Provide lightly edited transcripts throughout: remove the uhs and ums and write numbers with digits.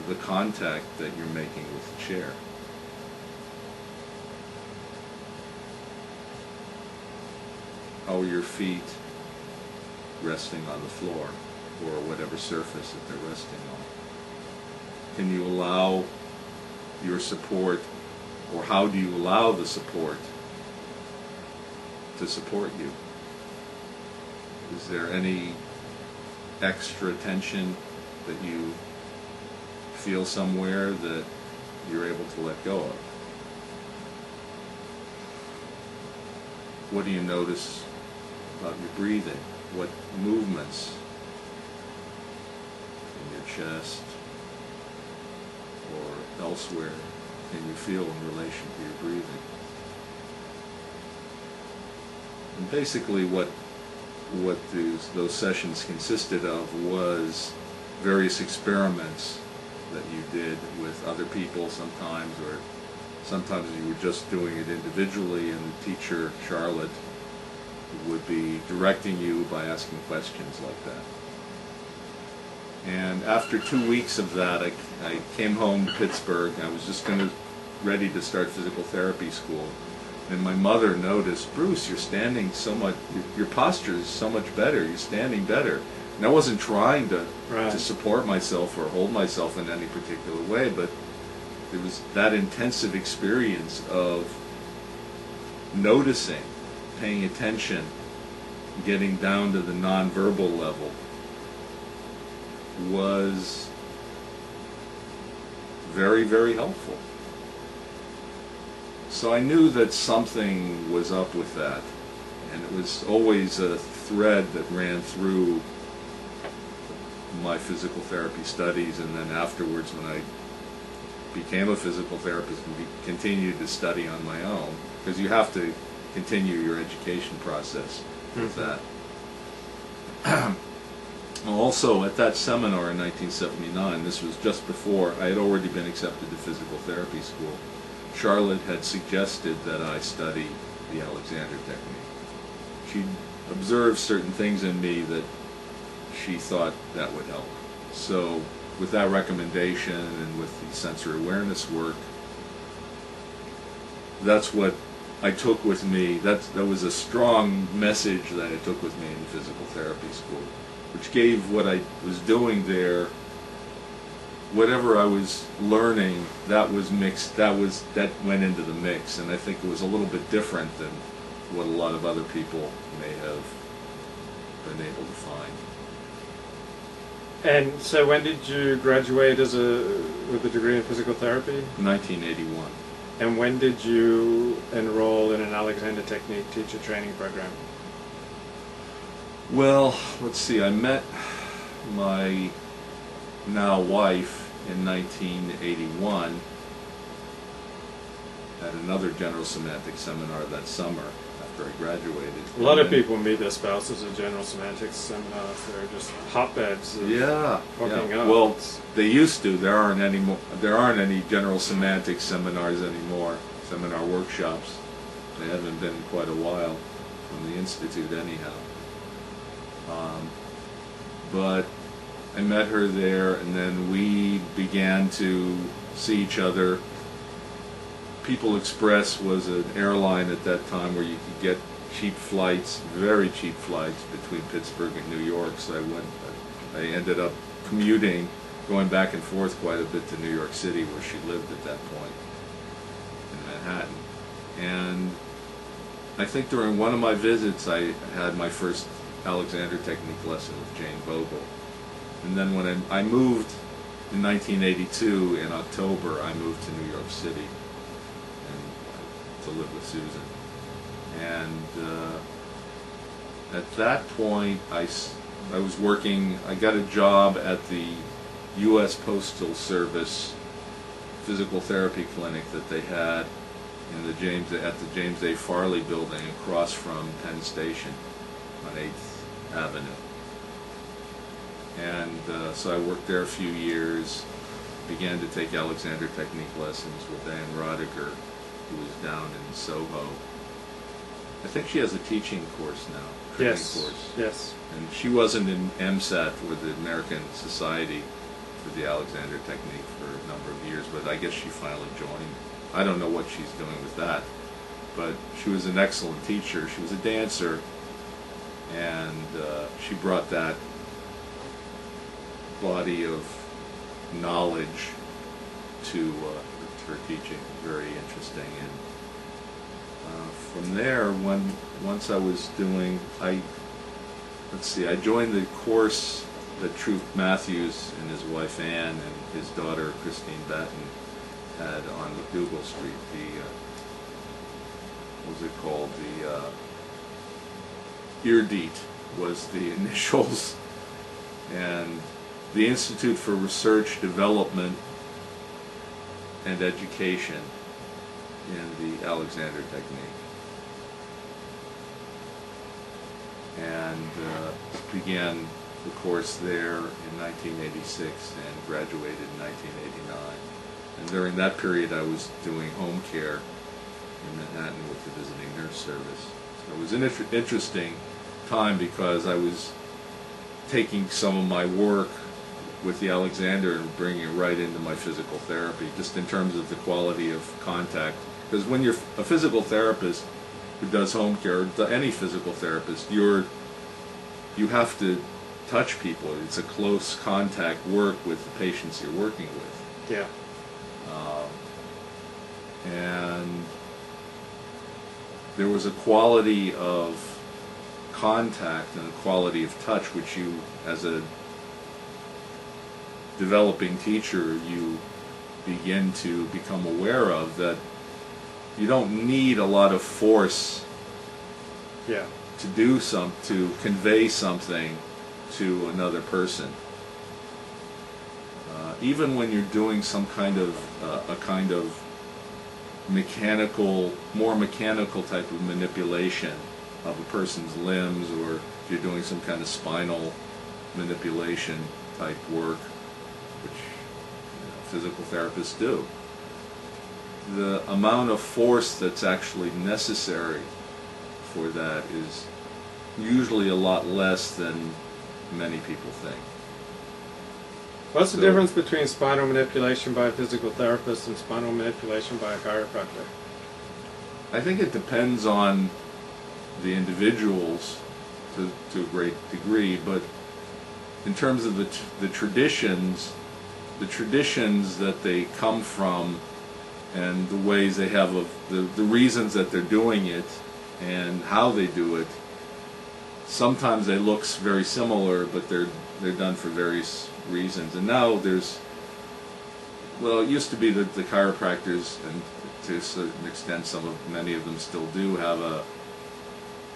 the contact that you're making with the chair. How are your feet resting on the floor or whatever surface that they're resting on? Can you allow your support, or how do you allow the support to support you? Is there any extra tension that you feel somewhere that you're able to let go of? What do you notice about your breathing? What movements in your chest or elsewhere can you feel in relation to your breathing? And basically what those sessions consisted of was various experiments that you did with other people sometimes, or sometimes you were just doing it individually, and the teacher, Charlotte, would be directing you by asking questions like that. And after 2 weeks of that, I came home to Pittsburgh. I was just ready to start physical therapy school. And my mother noticed, Bruce, you're standing so much, your posture is so much better, you're standing better. And I wasn't trying to support myself or hold myself in any particular way, but there was that intensive experience of noticing, paying attention, getting down to the nonverbal level was very, very helpful. So I knew that something was up with that, and it was always a thread that ran through my physical therapy studies, and then afterwards when I became a physical therapist and continued to study on my own, because you have to continue your education process with that. Also, at that seminar in 1979, this was just before I had already been accepted to physical therapy school, Charlotte had suggested that I study the Alexander technique. She observed certain things in me that she thought that would help. So with that recommendation and with the sensory awareness work, that's what I took with me. That was a strong message that I took with me in physical therapy school, which gave what I was doing there, whatever I was learning, that was mixed, that went into the mix, and I think it was a little bit different than what a lot of other people may have been able to find. And so when did you graduate with a degree in physical therapy? 1981. And when did you enroll in an Alexander Technique teacher training program? Well, let's see, I met my now wife in 1981 at another general semantics seminar that summer after I graduated. A lot of people meet their spouses at general semantics seminars. They're just hotbeds of hooking up. Well, they used to. There aren't any general semantics seminars anymore, seminar workshops. They haven't been in quite a while from the Institute anyhow. But I met her there, and then we began to see each other. People Express was an airline at that time where you could get cheap flights, very cheap flights between Pittsburgh and New York. So I ended up commuting, going back and forth quite a bit to New York City, where she lived at that point, in Manhattan. And I think during one of my visits, I had my first Alexander Technique lesson with Jane Bogle. And then when I moved in 1982, in October, I moved to New York City and to live with Susan. And at that point, I was working, I got a job at the U.S. Postal Service physical therapy clinic that they had in at the James A. Farley building across from Penn Station on 8th Avenue. And so I worked there a few years, began to take Alexander Technique lessons with Ann Rodiger, who was down in Soho. I think she has a teaching course now, training course. Yes. And she wasn't in MSAT, or the American Society with the Alexander technique for a number of years, but I guess she finally joined. I don't know what she's doing with that, but she was an excellent teacher. She was a dancer, and she brought that body of knowledge to her teaching. Very interesting. And from there, once I was doing, I joined the course that Truth Matthews and his wife Ann and his daughter Christine Batten had on McDougal Street. What was it called? The IRDEET was the initials, and the Institute for Research, Development, and Education in the Alexander Technique. And began the course there in 1986 and graduated in 1989. And during that period I was doing home care in Manhattan with the visiting nurse service. So it was an interesting time because I was taking some of my work with the Alexander and bringing it right into my physical therapy, just in terms of the quality of contact. Because when you're a physical therapist who does home care, or any physical therapist, you have to touch people. It's a close contact work with the patients you're working with. Yeah. And there was a quality of contact and a quality of touch which you, as a developing teacher, you begin to become aware of, that you don't need a lot of force to convey something to another person. Even when you're doing some kind of a kind of more mechanical type of manipulation of a person's limbs, or if you're doing some kind of spinal manipulation type work, which physical therapists do, the amount of force that's actually necessary for that is usually a lot less than many people think. What's the difference between spinal manipulation by a physical therapist and spinal manipulation by a chiropractor? I think it depends on the individuals to a great degree, but in terms of the traditions that they come from, and the ways they have the reasons that they're doing it and how they do it, sometimes it looks very similar, but they're done for various reasons. And now it used to be that the chiropractors, and to a certain extent many of them still do, have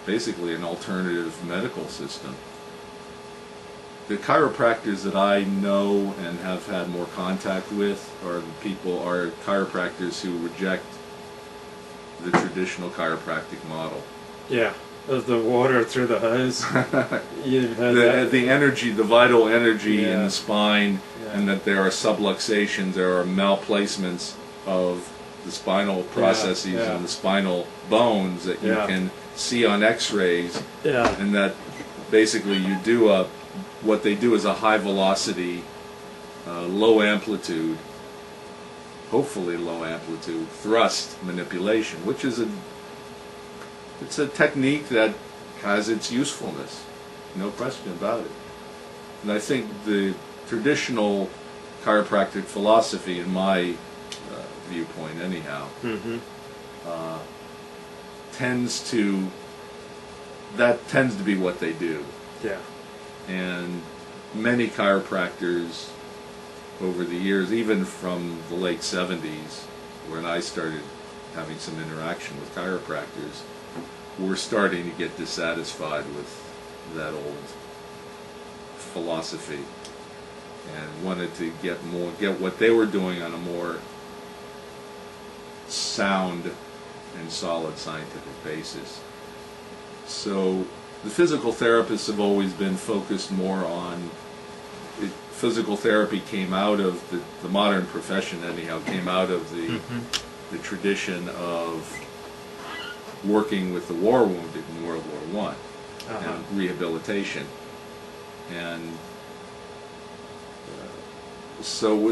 basically an alternative medical system. The chiropractors that I know and have had more contact with are chiropractors who reject the traditional chiropractic model. Yeah. Of the water through the hose. The energy, the vital energy in the spine, and that there are subluxations, there are malplacements of the spinal processes and the spinal bones that you can see on X-rays, and that basically what they do is a high velocity, low amplitude, hopefully low amplitude thrust manipulation, which is it's a technique that has its usefulness, no question about it. And I think the traditional chiropractic philosophy, in my viewpoint anyhow, tends to be what they do. Yeah. And many chiropractors over the years, even from the late 70s, when I started having some interaction with chiropractors, were starting to get dissatisfied with that old philosophy and wanted to get what they were doing on a more sound and solid scientific basis. So the physical therapists have always been focused more on physical therapy. Came out of the modern profession anyhow, came out of the tradition of working with the war wounded in World War I and rehabilitation. And So was